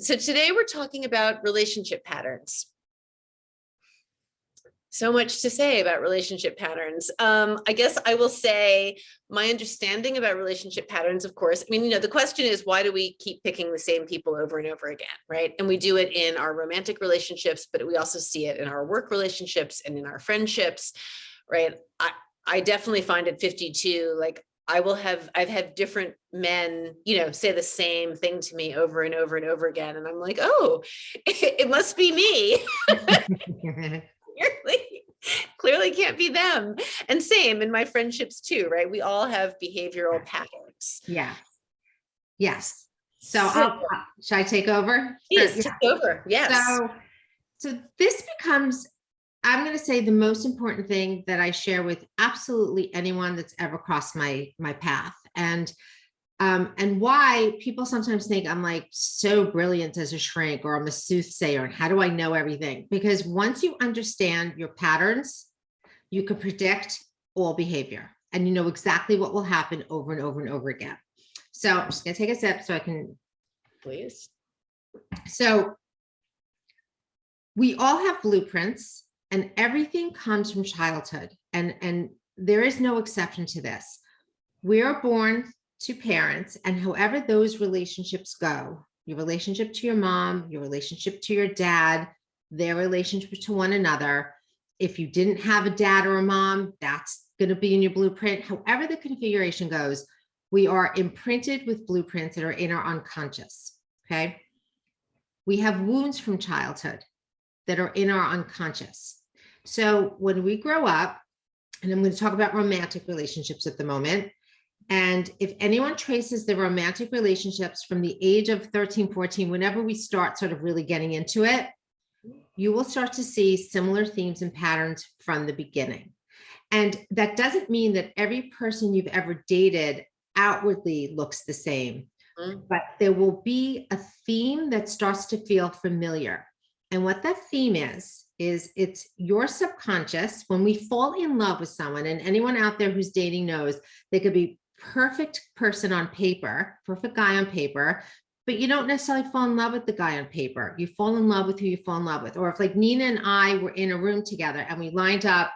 So today we're talking about relationship patterns. So much to say about relationship patterns. I guess I will say my understanding about relationship patterns, of course, I mean, the question is, why do we keep picking the same people over and over again, right? And we do it in our romantic relationships, but we also see it in our work relationships and in our friendships, right? I definitely find at 52, like I've had different men, say the same thing to me over and over and over again. And I'm like, oh, it must be me. Clearly can't be them. And same in my friendships too, right? We all have behavioral patterns. Yeah. Yes. So should I take over? Yes, take over. Yes. So this becomes, I'm going to say, the most important thing that I share with absolutely anyone that's ever crossed my path. And why people sometimes think I'm like so brilliant as a shrink, or I'm a soothsayer, and how do I know everything? Because once you understand your patterns, you can predict all behavior, and you know exactly what will happen over and over and over again. So I'm just going to take a sip so I can. Please. So we all have blueprints, and everything comes from childhood, and there is no exception to this. We are born to parents, and however those relationships go, your relationship to your mom, your relationship to your dad, their relationship to one another. If you didn't have a dad or a mom, that's going to be in your blueprint. However the configuration goes, we are imprinted with blueprints that are in our unconscious. Okay. We have wounds from childhood that are in our unconscious. So when we grow up, and I'm going to talk about romantic relationships at the moment, and if anyone traces the romantic relationships from the age of 13, 14, whenever we start sort of really getting into it, you will start to see similar themes and patterns from the beginning. And that doesn't mean that every person you've ever dated outwardly looks the same, but there will be a theme that starts to feel familiar. And what that theme is it's your subconscious. When we fall in love with someone, and anyone out there who's dating knows, they could be perfect person on paper, perfect guy on paper, but you don't necessarily fall in love with the guy on paper. You fall in love with who you fall in love with. Or if like Nina and I were in a room together and we lined up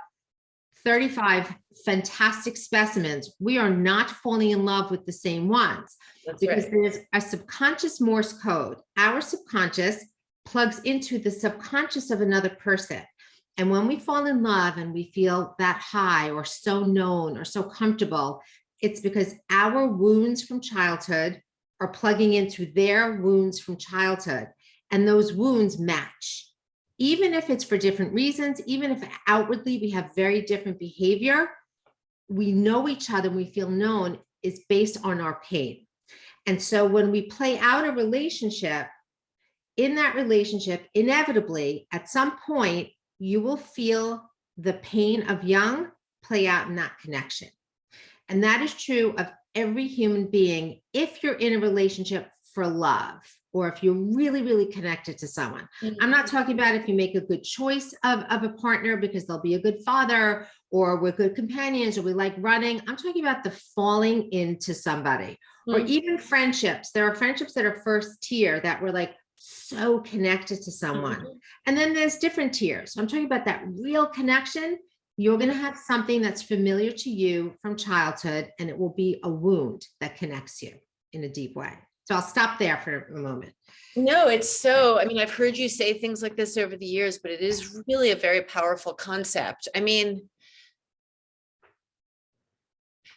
35 fantastic specimens, we are not falling in love with the same ones. That's because right. There's a subconscious Morse code. Our subconscious plugs into the subconscious of another person. And when we fall in love and we feel that high or so known or so comfortable, it's because our wounds from childhood are plugging into their wounds from childhood. And those wounds match. Even if it's for different reasons, even if outwardly we have very different behavior, we know each other and we feel known is based on our pain. And so when we play out a relationship, in that relationship, inevitably, at some point, you will feel the pain of young play out in that connection. And that is true of every human being if you're in a relationship for love, or if you're really, really connected to someone. I'm not talking about if you make a good choice of a partner because they'll be a good father, or we're good companions, or we like running. I'm talking about the falling into somebody, or even friendships. There are friendships that are first tier that we're like so connected to someone. And then there's different tiers. I'm talking about that real connection. You're going to have something that's familiar to you from childhood, and it will be a wound that connects you in a deep way. So I'll stop there for a moment. No, it's so, I mean, I've heard you say things like this over the years, but it is really a very powerful concept. I mean,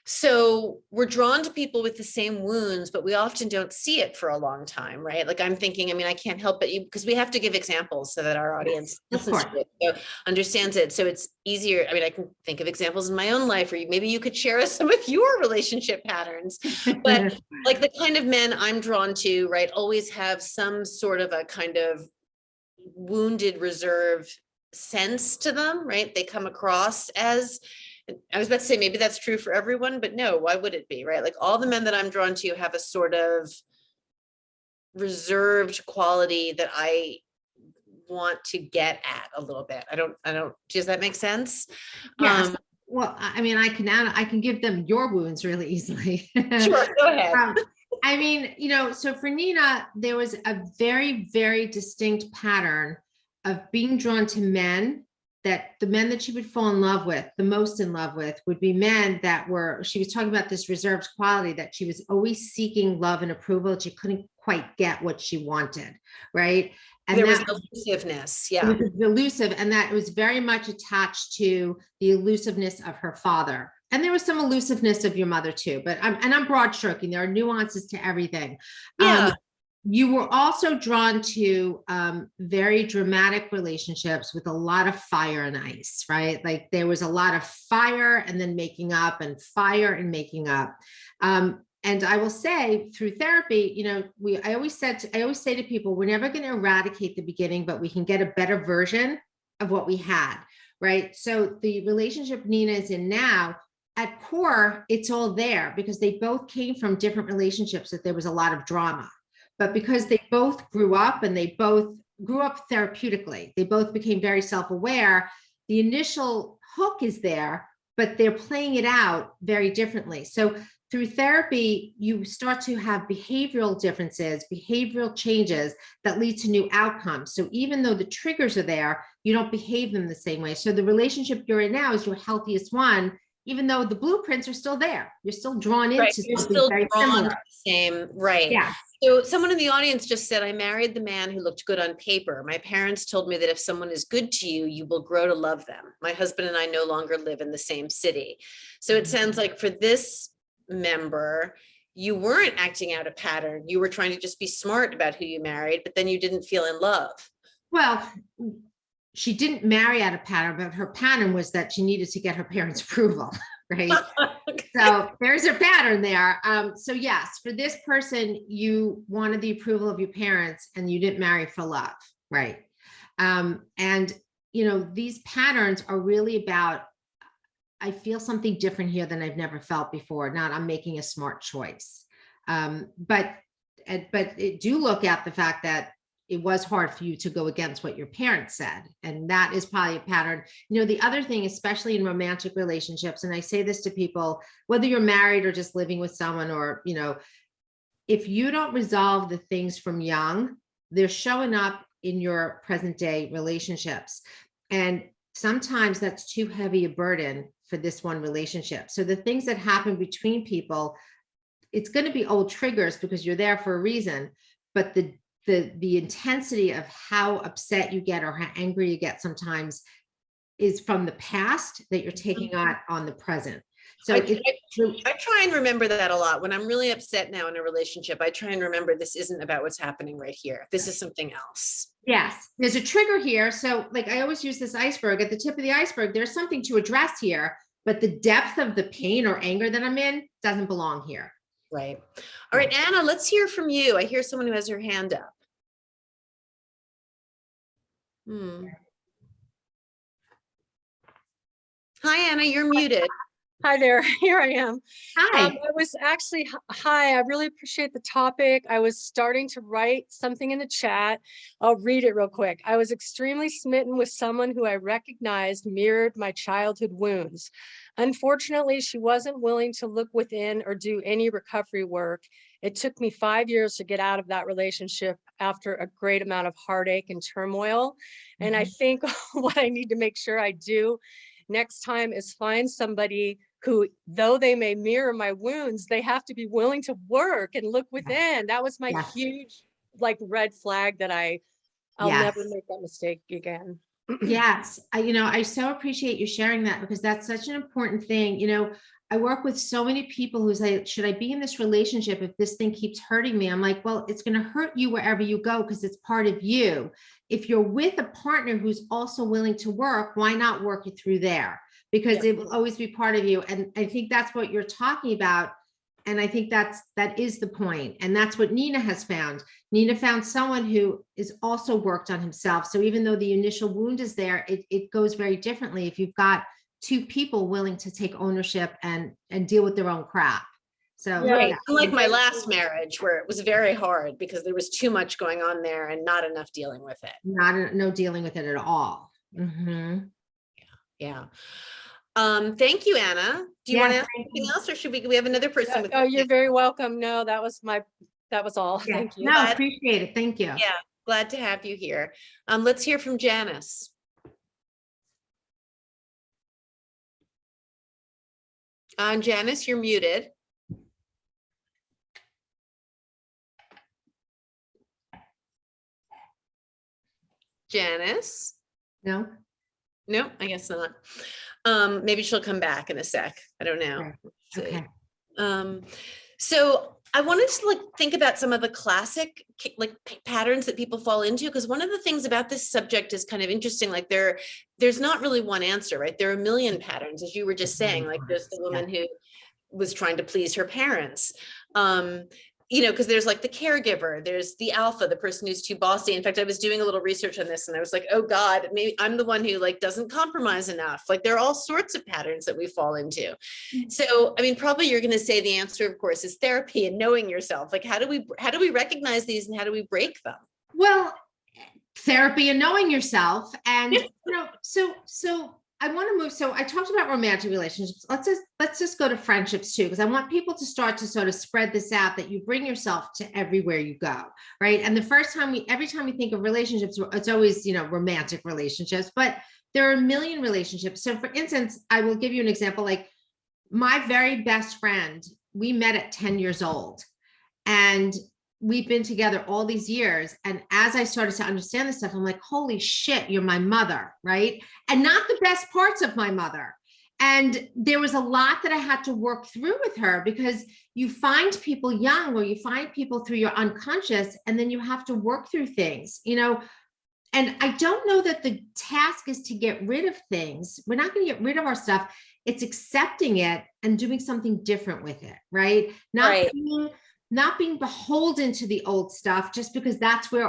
so we're drawn to people with the same wounds, but we often don't see it for a long time, right? Like I'm thinking, I mean, I can't help but because we have to give examples so that our audience listens to it, so understands it. So it's easier. I mean, I can think of examples in my own life, or maybe you could share us some of your relationship patterns. But like the kind of men I'm drawn to, right, always have some sort of a kind of wounded reserve sense to them, right? They come across as, I was about to say, maybe that's true for everyone, but no, why would it be, right? Like all the men that I'm drawn to have a sort of reserved quality that I want to get at a little bit. I don't, does that make sense? Yes. Well, I mean, I can give them your wounds really easily. Sure, go ahead. I mean, so for Nina, there was a very, very distinct pattern of being drawn to men, that the men that she would fall in love with, the most in love with, would be men that were, she was talking about this reserved quality, that she was always seeking love and approval, and she couldn't quite get what she wanted, right? And there was that elusiveness. it Yeah. was elusive, and that it was very much attached to the elusiveness of her father. And there was some elusiveness of your mother too, but I'm broad stroking. There are nuances to everything. Yeah. You were also drawn to very dramatic relationships with a lot of fire and ice, right? Like there was a lot of fire and then making up, and fire and making up. And I will say, through therapy, I always say to people, we're never going to eradicate the beginning, but we can get a better version of what we had, right? So the relationship Nina is in now, at core, it's all there because they both came from different relationships that there was a lot of drama. But because they both grew up, and they both grew up therapeutically, they both became very self-aware, the initial hook is there, but they're playing it out very differently. So through therapy, you start to have behavioral differences, behavioral changes that lead to new outcomes. So even though the triggers are there, you don't behave them the same way. So the relationship you're in now is your healthiest one, even though the blueprints are still there. You're still drawn into Right. You're something still very drawn similar. to the same, right. Yeah. So someone in the audience just said, I married the man who looked good on paper. My parents told me that if someone is good to you, you will grow to love them. My husband and I no longer live in the same city. So it sounds like for this member, you weren't acting out a pattern. You were trying to just be smart about who you married, but then you didn't feel in love. Well, she didn't marry out of pattern, but her pattern was that she needed to get her parents' approval, right? Okay. So there's a pattern there. So yes, for this person, you wanted the approval of your parents and you didn't marry for love, right? And these patterns are really about, I feel something different here than I've never felt before. Not I'm making a smart choice. But do look at the fact that it was hard for you to go against what your parents said. And that is probably a pattern. The other thing, especially in romantic relationships, and I say this to people, whether you're married or just living with someone, or, if you don't resolve the things from young, they're showing up in your present day relationships. And sometimes that's too heavy a burden for this one relationship. So the things that happen between people, it's going to be old triggers because you're there for a reason, but the intensity of how upset you get or how angry you get sometimes is from the past that you're taking on the present. So I try and remember that a lot. When I'm really upset now in a relationship, I try and remember this isn't about what's happening right here. This is something else. Yes, there's a trigger here. So like I always use this iceberg. At the tip of the iceberg, there's something to address here, but the depth of the pain or anger that I'm in doesn't belong here. Right. All right, Anna, let's hear from you. I hear someone who has her hand up. Hi, Anna, you're muted. Hi there, here I am. Hi. I was actually, hi, I really appreciate the topic. I was starting to write something in the chat. I'll read it real quick. I was extremely smitten with someone who I recognized mirrored my childhood wounds. Unfortunately, she wasn't willing to look within or do any recovery work. It took me 5 years to get out of that relationship after a great amount of heartache and turmoil. And I think what I need to make sure I do next time is find somebody who, though they may mirror my wounds, they have to be willing to work and look within. That was my huge red flag that I'll never make that mistake again. Yes. I so appreciate you sharing that, because that's such an important thing. I work with so many people who say, should I be in this relationship if this thing keeps hurting me? I'm like, well, it's going to hurt you wherever you go because it's part of you. If you're with a partner who's also willing to work, why not work it through there? Because it will always be part of you. And I think that's what you're talking about. And I think that is the point. And that's what Nina has found. Nina found someone who is also worked on himself. So even though the initial wound is there, it goes very differently if you've got two people willing to take ownership and deal with their own crap. So unlike my last marriage, where it was very hard because there was too much going on there and not enough dealing with it. No dealing with it at all. Yeah. Thank you, Anna. Do you want to Yes, ask thank anything you. else, or should we have another person with? Oh, you're very welcome. No, that was all. Yeah. Thank you. No, appreciate it. Thank you. Yeah, glad to have you here. Let's hear from Janice. Janice, you're muted. Janice? No? No, I guess not. Maybe she'll come back in a sec. I don't know. Okay. So I wanted to think about some of the classic patterns that people fall into, because one of the things about this subject is kind of interesting. Like there's not really one answer, right? There are a million patterns, as you were just saying. Like there's the woman who was trying to please her parents. Because there's like the caregiver, there's the alpha, the person who's too bossy. In fact, I was doing a little research on this and I was like, oh God, maybe I'm the one who doesn't compromise enough. Like there are all sorts of patterns that we fall into. So, I mean, probably you're going to say the answer, of course, is therapy and knowing yourself. Like, how do we recognize these and how do we break them? Well, therapy and knowing yourself. And, so I want to move. So I talked about romantic relationships. Let's just go to friendships too, because I want people to start to sort of spread this out, that you bring yourself to everywhere you go, right? And every time we think of relationships, it's always, romantic relationships, but there are a million relationships. So for instance, I will give you an example. Like my very best friend, we met at 10 years old, and we've been together all these years. And as I started to understand this stuff, I'm like, holy shit, you're my mother, right? And not the best parts of my mother. And there was a lot that I had to work through with her, because you find people young, or you find people through your unconscious, and then you have to work through things, and I don't know that the task is to get rid of things. We're not going to get rid of our stuff. It's accepting it and doing something different with it, right? Not being beholden to the old stuff just because that's where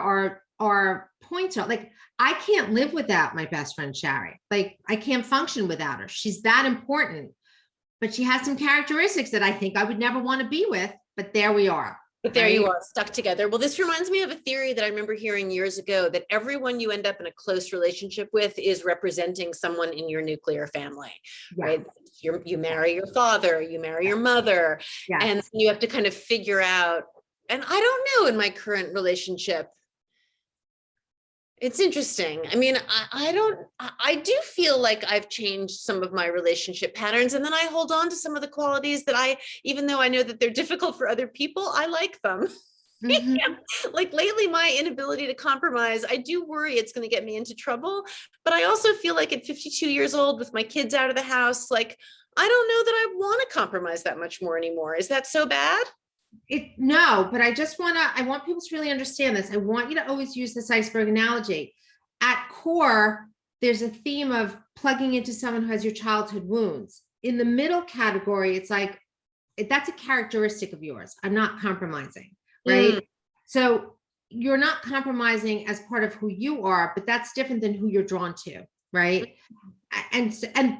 our points are. Like I can't live without my best friend, Shari. Like I can't function without her. She's that important, but she has some characteristics that I think I would never want to be with, but there we are. But there you are, stuck together. Well, this reminds me of a theory that I remember hearing years ago, that everyone you end up in a close relationship with is representing someone in your nuclear family, right? You marry your father, you marry your mother, and you have to kind of figure out, and I don't know, in my current relationship, it's interesting. I mean, I do feel like I've changed some of my relationship patterns, and then I hold on to some of the qualities that even though I know that they're difficult for other people, I like them. Mm-hmm. Like lately, my inability to compromise, I do worry it's going to get me into trouble. But I also feel like at 52 years old, with my kids out of the house, like, I don't know that I want to compromise that much more anymore. Is that so bad? No, but I want people to really understand this. I want you to always use this iceberg analogy. At core, there's a theme of plugging into someone who has your childhood wounds. In the middle category, it's like, that's a characteristic of yours. I'm not compromising, right? So you're not compromising as part of who you are, but that's different than who you're drawn to, right?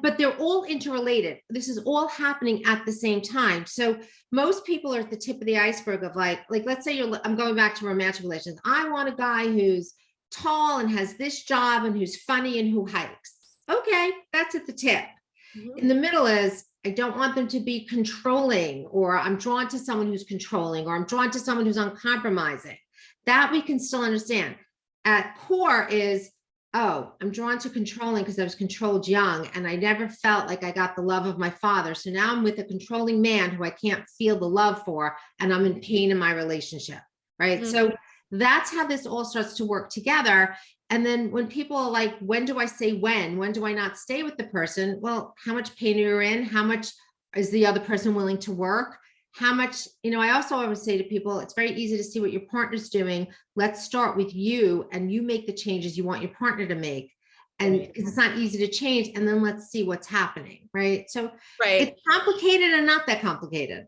But they're all interrelated. This is all happening at the same time. So most people are at the tip of the iceberg of like let's say I'm going back to romantic relations. I want a guy who's tall and has this job and who's funny and who hikes. Okay, that's at the tip. Mm-hmm. In the middle is, I don't want them to be controlling, or I'm drawn to someone who's controlling, or I'm drawn to someone who's uncompromising. That we can still understand. At core is, oh, I'm drawn to controlling because I was controlled young and I never felt like I got the love of my father. So now I'm with a controlling man who I can't feel the love for, and I'm in pain in my relationship, right? Mm-hmm. So that's how this all starts to work together. And then when people are like, when do I say when do I not stay with the person? Well, how much pain are you in? How much is the other person willing to work? How much, I also always say to people, it's very easy to see what your partner's doing. Let's start with you, and you make the changes you want your partner to make. And because it's not easy to change, and then let's see what's happening, right? So it's complicated and not that complicated.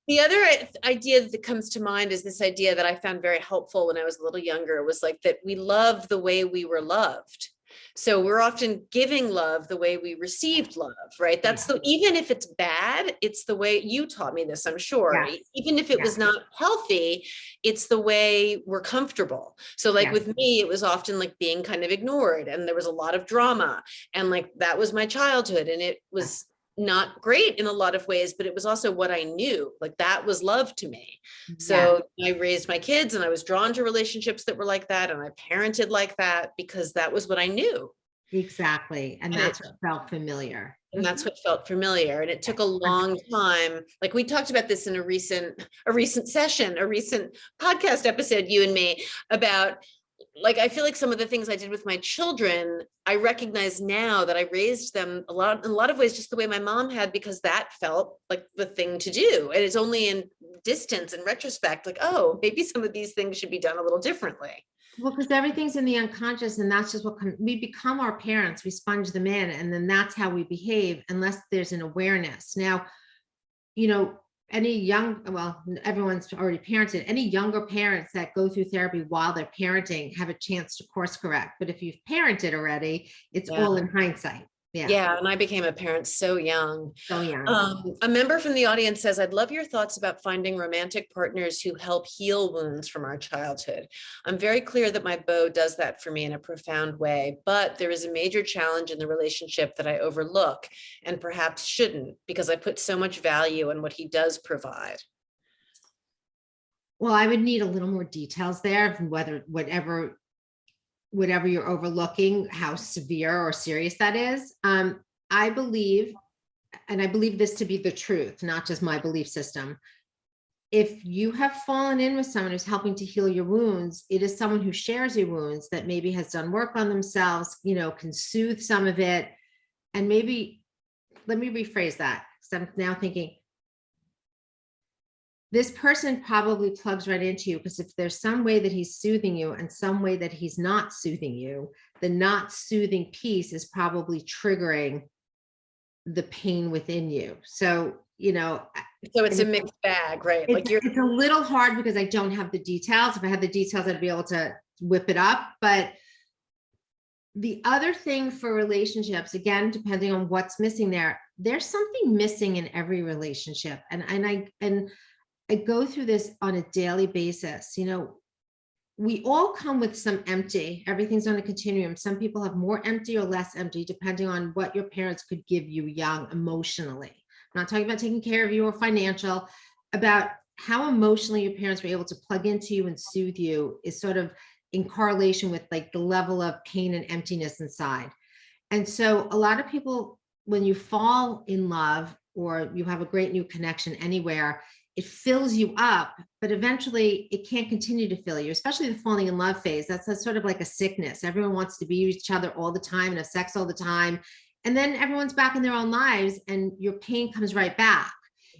The other idea that comes to mind is this idea that I found very helpful when I was a little younger, was like that we love the way we were loved. So we're often giving love the way we received love, right? That's even if it's bad, it's the way you taught me this, I'm sure. Yes. Even if it was not healthy, it's the way we're comfortable. So like with me, it was often like being kind of ignored, and there was a lot of drama, and like that was my childhood, and it was not great in a lot of ways, but it was also what I knew. Like that was love to me. So I raised my kids, and I was drawn to relationships that were like that, and I parented like that because that was what I knew. Exactly. And that's what felt familiar. And that's what felt familiar. And it took a long time. Like we talked about this in a recent session, a recent podcast episode, you and me, about like, I feel like some of the things I did with my children, I recognize now that I raised them in a lot of ways, just the way my mom had, because that felt like the thing to do. And it's only in distance and retrospect, like, oh, maybe some of these things should be done a little differently. Well, because everything's in the unconscious, and that's just what we become our parents. We sponge them in, and then that's how we behave unless there's an awareness. Now, everyone's already parented. Any younger parents that go through therapy while they're parenting have a chance to course correct. But if you've parented already, it's all in hindsight. Yeah. And I became a parent so young. So young. A member from the audience says, I'd love your thoughts about finding romantic partners who help heal wounds from our childhood. I'm very clear that my beau does that for me in a profound way, but there is a major challenge in the relationship that I overlook and perhaps shouldn't, because I put so much value in what he does provide. Well, I would need a little more details there of whatever you're overlooking, how severe or serious that is. I believe, and I believe this to be the truth, not just my belief system. If you have fallen in with someone who's helping to heal your wounds, it is someone who shares your wounds, that maybe has done work on themselves, can soothe some of it. And maybe, let me rephrase that, because I'm now thinking, this person probably plugs right into you, because if there's some way that he's soothing you and some way that he's not soothing you, the not soothing piece is probably triggering the pain within you. So, so it's a mixed bag, right? It's a little hard because I don't have the details. If I had the details, I'd be able to whip it up. But the other thing for relationships, again, depending on what's missing there's something missing in every relationship. And I go through this on a daily basis. We all come with some empty. Everything's on a continuum. Some people have more empty or less empty, depending on what your parents could give you young emotionally. I'm not talking about taking care of you or financial, about how emotionally your parents were able to plug into you and soothe you is sort of in correlation with like the level of pain and emptiness inside. And so a lot of people, when you fall in love or you have a great new connection anywhere, it fills you up, but eventually it can't continue to fill you, especially the falling in love phase. That's sort of like a sickness. Everyone wants to be with each other all the time and have sex all the time. And then everyone's back in their own lives and your pain comes right back.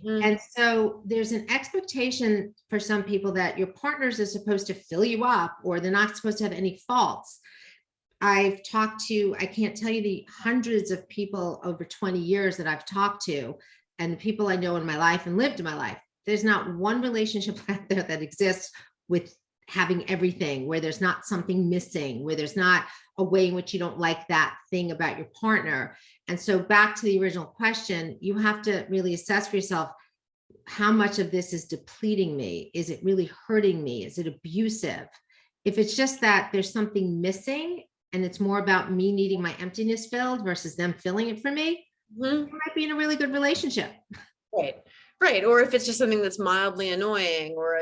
Mm-hmm. And so there's an expectation for some people that your partners are supposed to fill you up, or they're not supposed to have any faults. I've talked to, I can't tell you the hundreds of people over 20 years that I've talked to, and the people I know in my life and lived in my life. There's not one relationship out there that exists with having everything, where there's not something missing, where there's not a way in which you don't like that thing about your partner. And so back to the original question, you have to really assess for yourself, how much of this is depleting me? Is it really hurting me? Is it abusive? If it's just that there's something missing and it's more about me needing my emptiness filled versus them filling it for me, you might be in a really good relationship. Right. Or if it's just something that's mildly annoying, or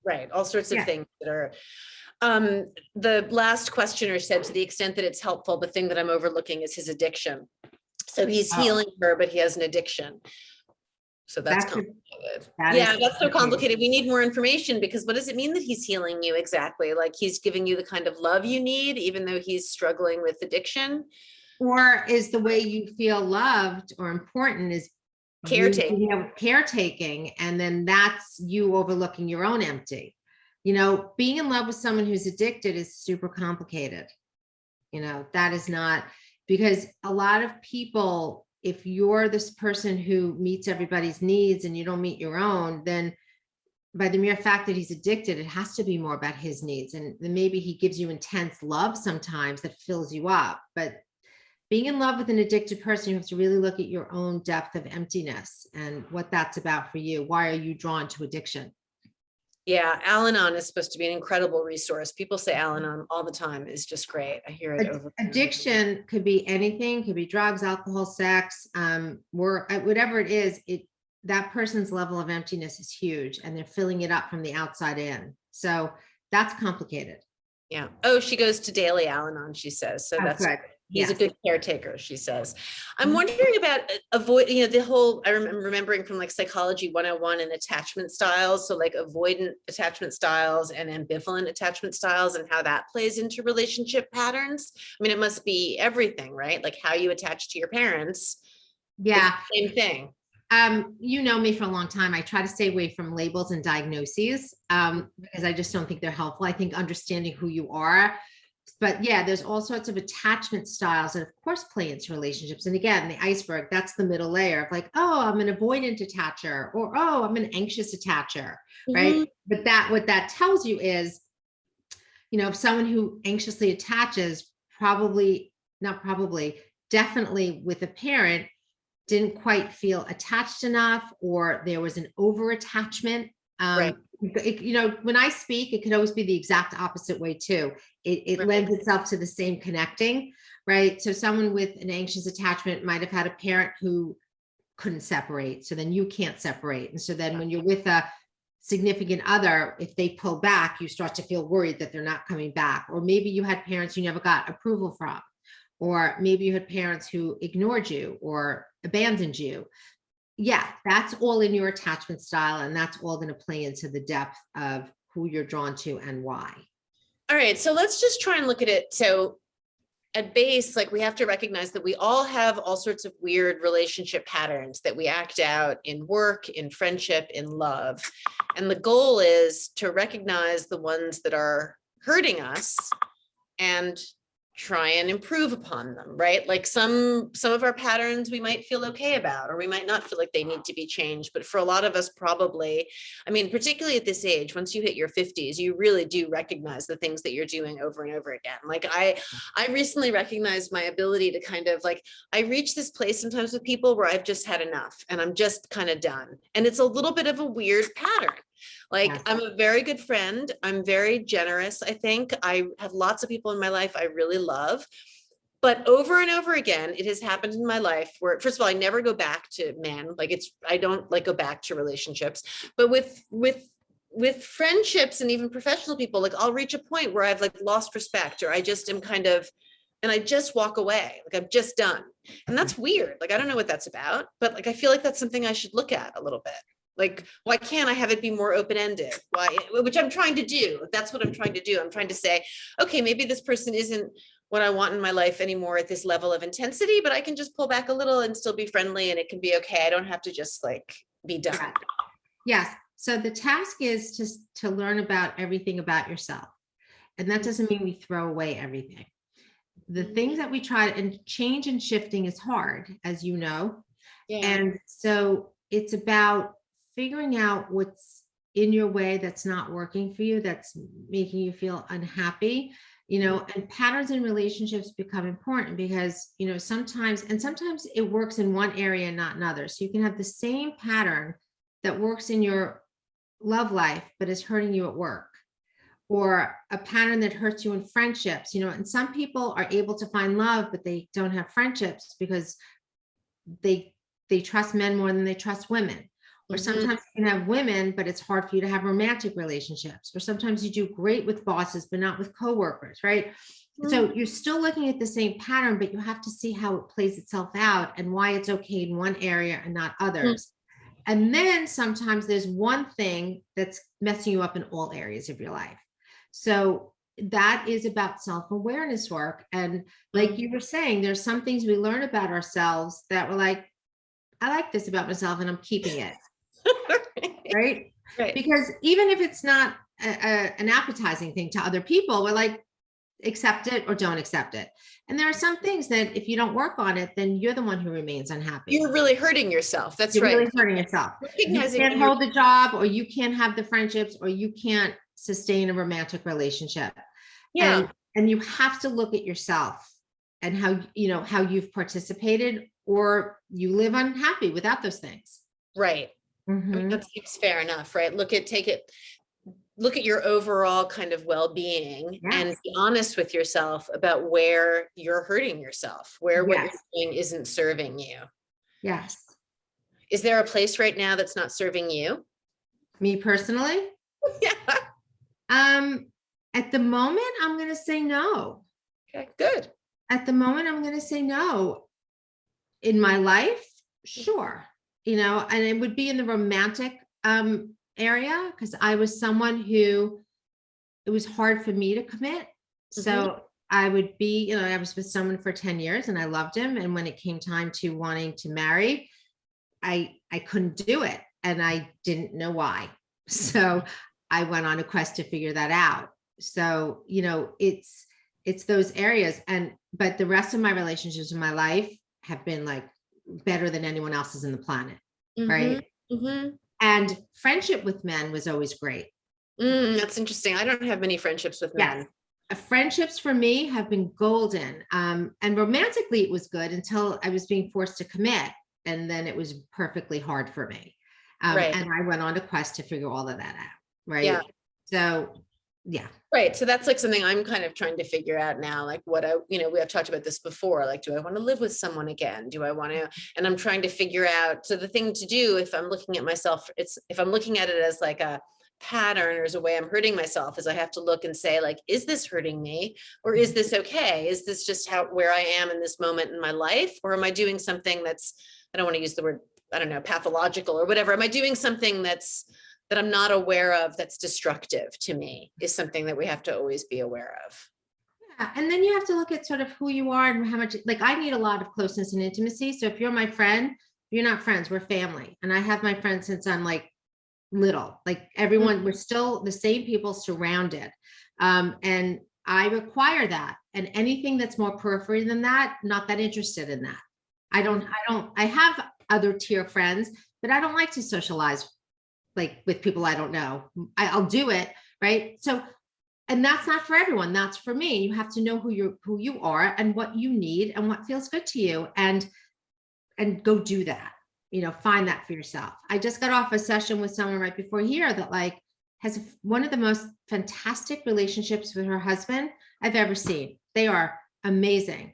right. All sorts of things that are, the last questioner said, to the extent that it's helpful, the thing that I'm overlooking is his addiction. So he's healing her, but he has an addiction. So that's complicated. That's so complicated. We need more information, because what does it mean that he's healing you exactly? Like he's giving you the kind of love you need, even though he's struggling with addiction? Or is the way you feel loved or important is caretaking, and then that's you overlooking your own empty. Being in love with someone who's addicted is super complicated. That is not, because a lot of people, if you're this person who meets everybody's needs and you don't meet your own, then by the mere fact that he's addicted, it has to be more about his needs. And then maybe he gives you intense love sometimes that fills you up. But being in love with an addicted person, you have to really look at your own depth of emptiness and what that's about for you. Why are you drawn to addiction? Yeah, Al-Anon is supposed to be an incredible resource. People say Al-Anon all the time is just great. I hear it over. Addiction could be anything, could be drugs, alcohol, sex, whatever it is, that person's level of emptiness is huge and they're filling it up from the outside in. So that's complicated. Yeah. Oh, she goes to daily Al-Anon, she says. So that's good. He's Yes. a good caretaker, she says. I'm wondering about the whole, I remembering from like Psychology 101 and attachment styles. So like avoidant attachment styles and ambivalent attachment styles and how that plays into relationship patterns. I mean, it must be everything, right? Like how you attach to your parents. Yeah. Same thing. You know me for a long time. I try to stay away from labels and diagnoses because I just don't think they're helpful. I think understanding who you are. But yeah, there's all sorts of attachment styles that of course play into relationships. And again, the iceberg, that's the middle layer of like, oh, I'm an avoidant attacher, or oh, I'm an anxious attacher, right? But what that tells you is, if someone who anxiously attaches definitely with a parent didn't quite feel attached enough, or there was an over attachment. Right. When I speak, it could always be the exact opposite way too. It Right. lends itself to the same connecting, right? So someone with an anxious attachment might have had a parent who couldn't separate. So then you can't separate. And so then when you're with a significant other, if they pull back, you start to feel worried that they're not coming back. Or maybe you had parents you never got approval from, or maybe you had parents who ignored you or abandoned you. Yeah, that's all in your attachment style, and that's all going to play into the depth of who you're drawn to and why. All right, so let's just try and look at it. So at base, like we have to recognize that we all have all sorts of weird relationship patterns that we act out in work, in friendship, in love. And the goal is to recognize the ones that are hurting us and try and improve upon them, right? Like some of our patterns we might feel okay about, or we might not feel like they need to be changed. But for a lot of us, probably, I mean, particularly at this age, once you hit your 50s, you really do recognize the things that you're doing over and over again. Like I recently recognized my ability to kind of like, I reach this place sometimes with people where I've just had enough and I'm just kind of done. And it's a little bit of a weird pattern. Like, yes. I'm a very good friend. I'm very generous. I think I have lots of people in my life I really love, but over and over again, it has happened in my life where, first of all, I never go back to men. Like I don't like go back to relationships, but with friendships and even professional people, like I'll reach a point where I've like lost respect, or I just am kind of, and I just walk away. Like I'm just done. And that's weird. Like, I don't know what that's about, but like, I feel like that's something I should look at a little bit. Like, why can't I have it be more open-ended? Why, which I'm trying to do. That's what I'm trying to do. I'm trying to say, okay, maybe this person isn't what I want in my life anymore at this level of intensity, but I can just pull back a little and still be friendly, and it can be okay. I don't have to just like be done. Yes. So the task is to learn about everything about yourself. And that doesn't mean we throw away everything. The things that we try, and change and shifting is hard, as you know. Yeah. And so it's about figuring out what's in your way that's not working for you, that's making you feel unhappy, and patterns in relationships become important because, sometimes it works in one area and not another. So you can have the same pattern that works in your love life, but is hurting you at work, or a pattern that hurts you in friendships, and some people are able to find love, but they don't have friendships because they trust men more than they trust women. Or sometimes you can have women, but it's hard for you to have romantic relationships. Or sometimes you do great with bosses, but not with coworkers, right? So you're still looking at the same pattern, but you have to see how it plays itself out and why it's okay in one area and not others. And then sometimes there's one thing that's messing you up in all areas of your life. So that is about self-awareness work. And like you were saying, there's some things we learn about ourselves that we're like, I like this about myself and I'm keeping it. Right? Because even if it's not an appetizing thing to other people, we're like, accept it or don't accept it. And there are some things that if you don't work on it, then you're the one who remains unhappy. You're really hurting yourself. That's You're right. really hurting yourself. You Recognizing can't hold the job, or you can't have the friendships, or you can't sustain a romantic relationship. Yeah. And you have to look at yourself and how, how you've participated, or you live unhappy without those things. Right. I mean, that seems fair enough, right? Look at your overall kind of well-being, and be honest with yourself about where you're hurting yourself, where what you're doing isn't serving you. Yes. Is there a place right now that's not serving you? Me personally? Yeah. At the moment, I'm going to say no. Okay, good. At the moment, I'm going to say no. In my life, sure. And it would be in the romantic area, because I was someone who, it was hard for me to commit. So I would be, I was with someone for 10 years and I loved him. And when it came time to wanting to marry, I couldn't do it. And I didn't know why. So I went on a quest to figure that out. So, it's those areas. But the rest of my relationships in my life have been like better than anyone else's in the planet. Right. And friendship with men was always great. That's interesting. I don't have many friendships with men. Friendships for me have been golden. And romantically, it was good until I was being forced to commit. And then it was perfectly hard for me. And I went on a quest to figure all of that out. Right. Yeah. So, yeah. Right. So that's like something I'm kind of trying to figure out now, like what we have talked about this before, like, do I want to live with someone again? Do I want to, and I'm trying to figure out, so the thing to do, if I'm looking at myself, if I'm looking at it as like a pattern or as a way I'm hurting myself, is I have to look and say, like, is this hurting me, or is this okay? Is this just where I am in this moment in my life? Or am I doing something that's, I don't want to use the word, I don't know, pathological or whatever. Am I doing something that I'm not aware of, that's destructive to me, is something that we have to always be aware of. Yeah. And then you have to look at sort of who you are and how much, like, I need a lot of closeness and intimacy. So if you're my friend, you're not friends, we're family. And I have my friends since I'm like little, like everyone, we're still the same people surrounded. And I require that. And anything that's more periphery than that, not that interested in that. I have other tier friends, but I don't like to socialize like with people I don't know. I'll do it, right? So, and that's not for everyone. That's for me. You have to know who you are and what you need and what feels good to you, and go do that. Find that for yourself. I just got off a session with someone right before here that like has one of the most fantastic relationships with her husband I've ever seen. They are amazing.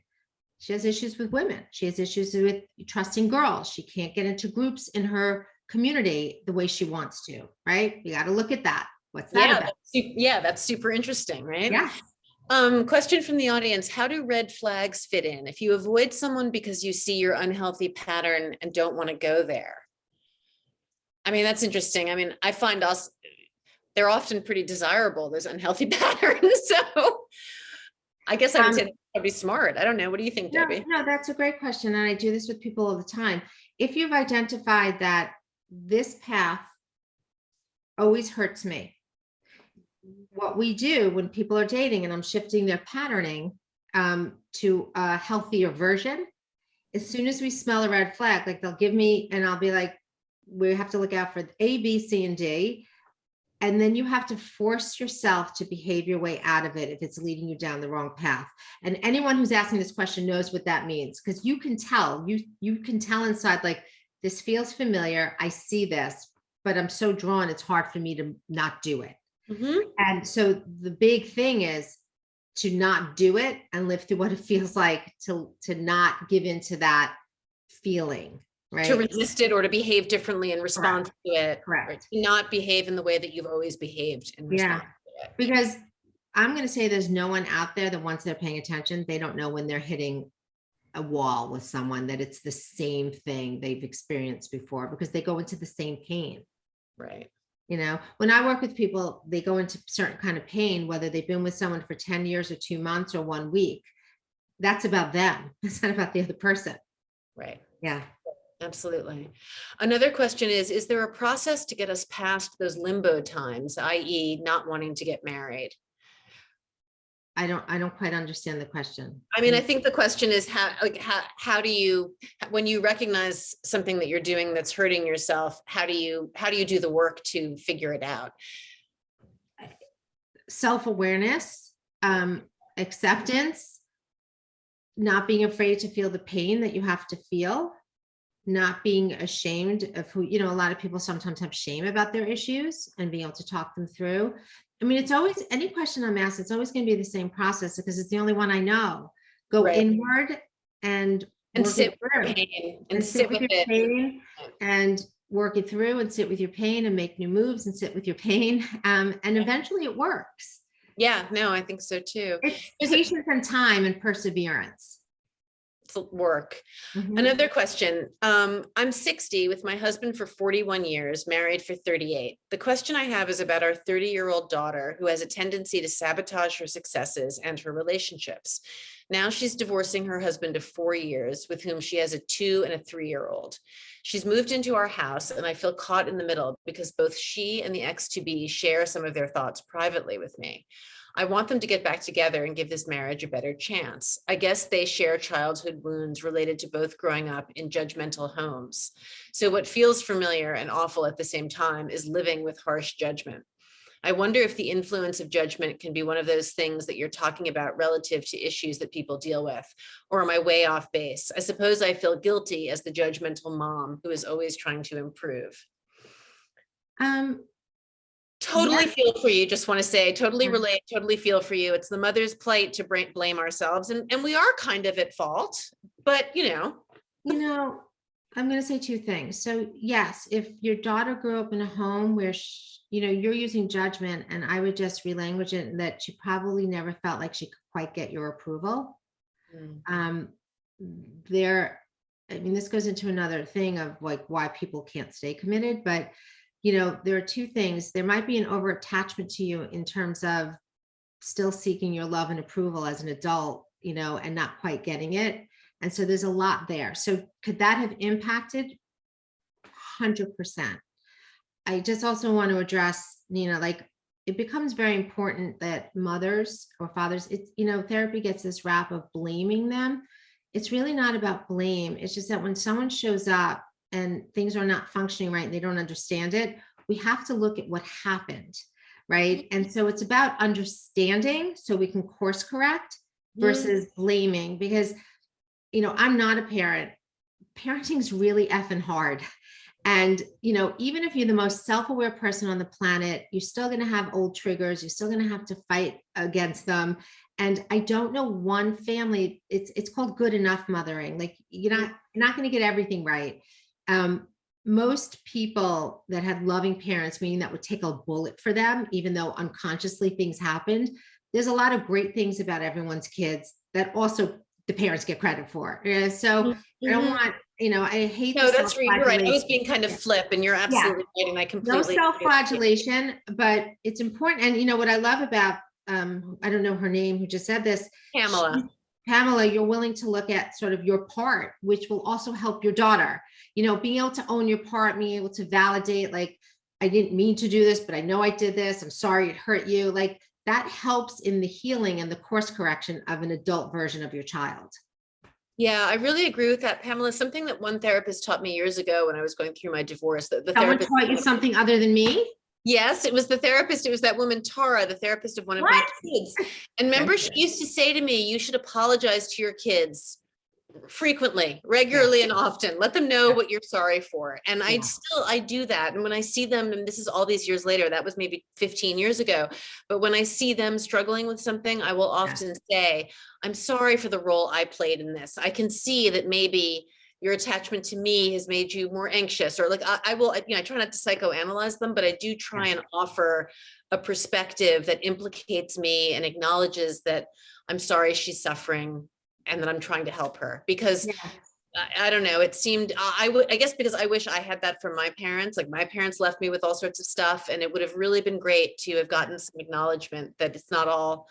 She has issues with women. She has issues with trusting girls. She can't get into groups in her community the way she wants to, right? You got to look at that. What's that about? That's super interesting, right? Yeah. Question from the audience: how do red flags fit in? If you avoid someone because you see your unhealthy pattern and don't want to go there. I mean, that's interesting. I mean, I find they're often pretty desirable, those unhealthy patterns. So I guess I would say that'd be smart. I don't know. What do you think, Debbie? No, that's a great question. And I do this with people all the time. If you've identified that this path always hurts me, what we do when people are dating and I'm shifting their patterning to a healthier version, as soon as we smell a red flag, like they'll give me, and I'll be like, we have to look out for A, B, C, and D. And then you have to force yourself to behave your way out of it if it's leading you down the wrong path. And anyone who's asking this question knows what that means, because you can tell, you can tell inside, like, this feels familiar. I see this, but I'm so drawn, it's hard for me to not do it. And so the big thing is to not do it and live through what it feels like to not give into that feeling, right? To resist it or to behave differently in response to it. Correct. Or to not behave in the way that you've always behaved in response to it. Because I'm going to say there's no one out there that once they're paying attention, they don't know when they're hitting a wall with someone that it's the same thing they've experienced before, because they go into the same pain. Right. When I work with people, they go into certain kind of pain, whether they've been with someone for 10 years or 2 months or 1 week. That's about them. It's not about the other person. Right. Yeah. Absolutely. Another question is there a process to get us past those limbo times, i.e. not wanting to get married? I don't quite understand the question. I mean, I think the question is how do you, when you recognize something that you're doing that's hurting yourself, how do you do the work to figure it out? Self-awareness, acceptance, not being afraid to feel the pain that you have to feel, not being ashamed of who, a lot of people sometimes have shame about their issues and being able to talk them through. I mean, it's always, any question I'm asked, it's always going to be the same process because it's the only one I know. Go Right. inward and sit with your pain and sit with your pain and work it through, and sit with your pain and make new moves and sit with your pain. And eventually it works. Yeah, no, I think so too. It's patience and time and perseverance. Work. Another question. I'm 60 with my husband for 41 years, married for 38. The question I have is about our 30-year-old daughter who has a tendency to sabotage her successes and her relationships. Now she's divorcing her husband of 4 years, with whom she has a 2 and a 3-year-old. She's moved into our house and I feel caught in the middle because both she and the ex-to-be share some of their thoughts privately with me. I want them to get back together and give this marriage a better chance. I guess they share childhood wounds related to both growing up in judgmental homes. So what feels familiar and awful at the same time is living with harsh judgment. I wonder if the influence of judgment can be one of those things that you're talking about relative to issues that people deal with, or am I way off base? I suppose I feel guilty as the judgmental mom who is always trying to improve. Totally feel for you. Just want to say, totally relate, totally feel for you. It's the mother's plight to blame ourselves. And we are kind of at fault, but I'm going to say two things. So yes, if your daughter grew up in a home where, you're using judgment, and I would just relanguage it that she probably never felt like she could quite get your approval. This goes into another thing of like why people can't stay committed, but there are two things. There might be an over attachment to you in terms of still seeking your love and approval as an adult, and not quite getting it. And so there's a lot there. So could that have impacted? 100%. I just also want to address, it becomes very important that mothers or fathers, therapy gets this rap of blaming them. It's really not about blame. It's just that when someone shows up and things are not functioning right, and they don't understand it, we have to look at what happened, right? And so it's about understanding so we can course correct versus blaming, because, I'm not a parent. Parenting's really effing hard. And, even if you're the most self-aware person on the planet, you're still going to have old triggers. You're still going to have to fight against them. And I don't know one family, it's called good enough mothering. Like you're not going to get everything right. Most people that had loving parents, meaning that would take a bullet for them, even though unconsciously things happened, there's a lot of great things about everyone's kids that also the parents get credit for. So I don't want, I hate. No, that's right. I was being kind of flip, and you're absolutely right. And I completely no self-flagellation, but it's important. And what I love about, I don't know her name who just said this, Pamela, you're willing to look at sort of your part, which will also help your daughter, being able to own your part, being able to validate, like, I didn't mean to do this, but I know I did this. I'm sorry it hurt you. Like that helps in the healing and the course correction of an adult version of your child. Yeah, I really agree with that, Pamela. Something that one therapist taught me years ago when I was going through my divorce. The therapist taught you something other than me? Yes, it was the therapist. It was that woman, Tara, the therapist of one of my kids. And remember, she used to say to me, you should apologize to your kids frequently, regularly, and often. Let them know what you're sorry for. And I do that. And when I see them, and this is all these years later, that was maybe 15 years ago. But when I see them struggling with something, I will often say, I'm sorry for the role I played in this. I can see that maybe your attachment to me has made you more anxious, or like, I will, I try not to psychoanalyze them, but I do try and offer a perspective that implicates me and acknowledges that I'm sorry she's suffering and that I'm trying to help her, because I don't know, it seemed, I guess because I wish I had that from my parents. Like my parents left me with all sorts of stuff, and it would have really been great to have gotten some acknowledgement that it's not all,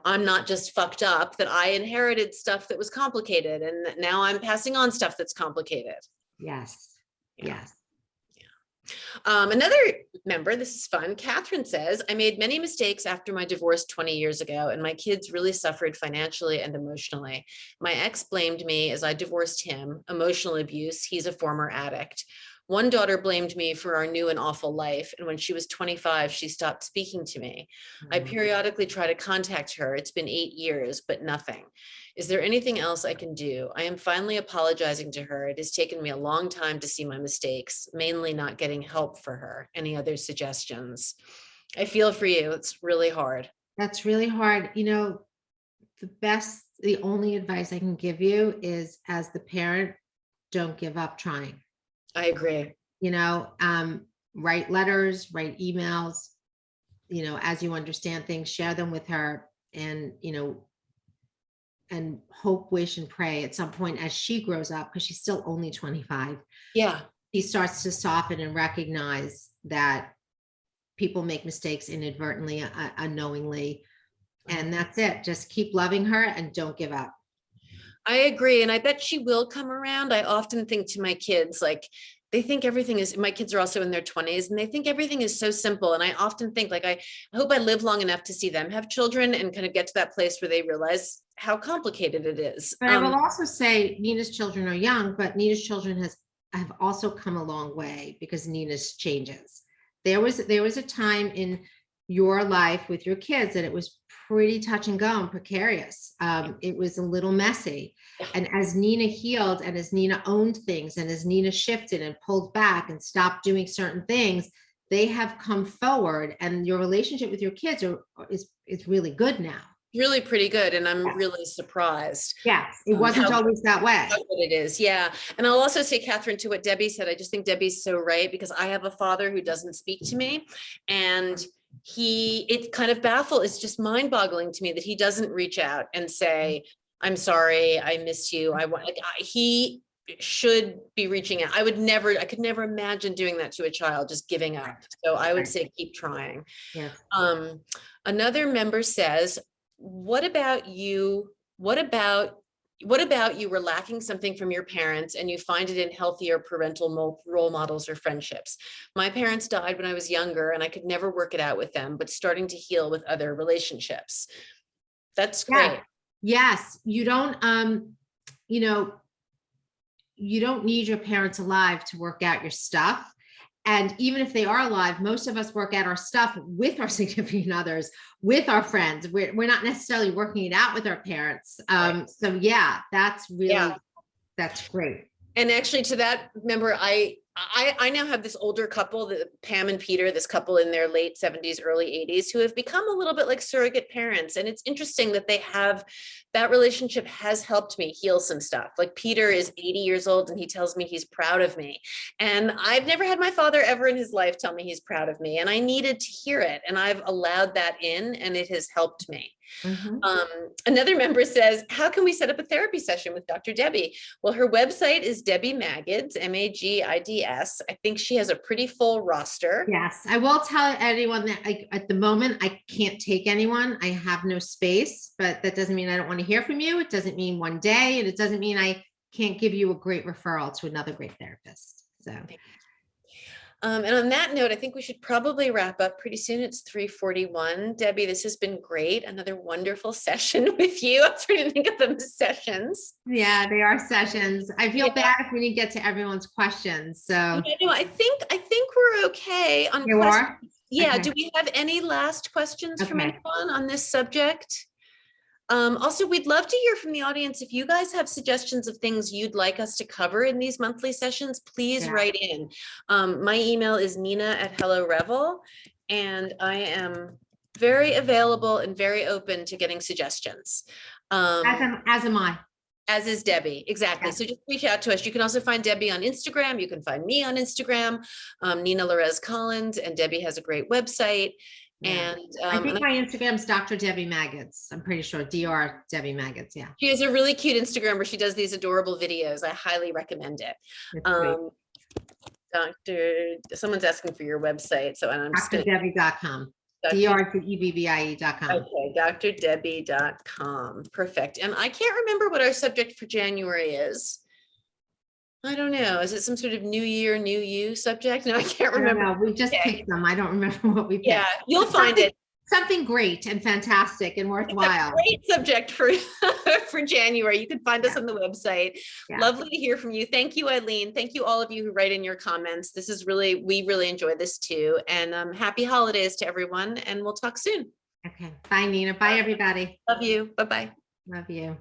I'm not just fucked up, that I inherited stuff that was complicated, and that now I'm passing on stuff that's complicated. Yes. Another member, this is fun. Catherine says, I made many mistakes after my divorce 20 years ago, and my kids really suffered financially and emotionally. My ex blamed me as I divorced him, emotional abuse. He's a former addict. One daughter blamed me for our new and awful life. And when she was 25, she stopped speaking to me. I periodically try to contact her. It's been 8 years, but nothing. Is there anything else I can do? I am finally apologizing to her. It has taken me a long time to see my mistakes, mainly not getting help for her. Any other suggestions? I feel for you. It's really hard. That's really hard. You know, the only advice I can give you is, as the parent, don't give up trying. I agree. You know, write letters, write emails, you know, as you understand things, share them with her, and, you know, and hope, wish, and pray at some point as she grows up, because she's still only 25. Yeah. She starts to soften and recognize that people make mistakes inadvertently, unknowingly. And that's it. Just keep loving her and don't give up. I agree. And I bet she will come around. I often think to my kids, like, they think everything is, my kids are also in their 20s, and they think everything is so simple. And I often think, like, I hope I live long enough to see them have children and kind of get to that place where they realize how complicated it is. But I will also say Nina's children are young, but Nina's children have also come a long way, because Nina's changes. There was a time in your life with your kids that it was pretty touch and go and precarious. It was a little messy. And as Nina healed, and as Nina owned things, and as Nina shifted and pulled back and stopped doing certain things, they have come forward, and your relationship with your kids is really good now. Really pretty good. And I'm really surprised. Yes, it wasn't always that way. How good it is. Yeah. And I'll also say, Catherine, to what Debbie said, I just think Debbie's so right, because I have a father who doesn't speak to me, and it kind of it's just mind boggling to me that he doesn't reach out and say, I'm sorry, I miss you. He should be reaching out. I could never imagine doing that to a child, just giving up. So I would say, keep trying. Yeah. Another member says, what about you were lacking something from your parents and you find it in healthier parental role models or friendships? My parents died when I was younger, and I could never work it out with them, but starting to heal with other relationships. That's great. Yeah. Yes. You don't, you know, you don't need your parents alive to work out your stuff. And even if they are alive, most of us work out our stuff with our significant others, with our friends. We're not necessarily working it out with our parents. So yeah, that's great. And actually, to that member, I now have this older couple, Pam and Peter, this couple in their late 70s, early 80s, who have become a little bit like surrogate parents. And it's interesting that that relationship has helped me heal some stuff. Like, Peter is 80 years old, and he tells me he's proud of me. And I've never had my father ever in his life tell me he's proud of me. And I needed to hear it. And I've allowed that in, and it has helped me. Mm-hmm. Another member says, how can we set up a therapy session with Dr. Debbie? Well, her website is Debbie Magids, Magids. I think she has a pretty full roster. Yes, I will tell anyone that at the moment, I can't take anyone. I have no space, but that doesn't mean I don't want to hear from you. It doesn't mean one day, and it doesn't mean I can't give you a great referral to another great therapist. So. And on that note, I think we should probably wrap up pretty soon. It's 3:41. Debbie, this has been great. Another wonderful session with you. I'm trying to think of them as sessions. Yeah, they are sessions. I feel bad if we didn't get to everyone's questions. So I think we're okay on you questions. Are? Yeah. Okay. Do we have any last questions from anyone on this subject? Also, we'd love to hear from the audience. If you guys have suggestions of things you'd like us to cover in these monthly sessions, please write in. My email is nina@hellorevel, and I am very available and very open to getting suggestions. As am I. As is Debbie, exactly. So just reach out to us. You can also find Debbie on Instagram. You can find me on Instagram, Nina Lorez Collins, and Debbie has a great website. Yeah. And I think my Instagram's Dr. Debbie Magids. I'm pretty sure Dr. Debbie Magids. Yeah. She has a really cute Instagram where she does these adorable videos. I highly recommend it. Someone's asking for your website. So I'm just drdebbie.com. DRDEBBIE.com. Okay, drdebbie.com. Perfect. And I can't remember what our subject for January is. I don't know. Is it some sort of new year, new you subject? No, I can't I don't remember. know. We just picked them. I don't remember what we picked. Yeah, you'll find it. Something great and fantastic and worthwhile. Great subject for for January. You can find us on the website. Yeah. Lovely to hear from you. Thank you, Eileen. Thank you all of you who write in your comments. This is really, we really enjoy this too. And happy holidays to everyone. And we'll talk soon. Okay. Bye, Nina. Bye, everybody. Love you. Bye-bye. Love you.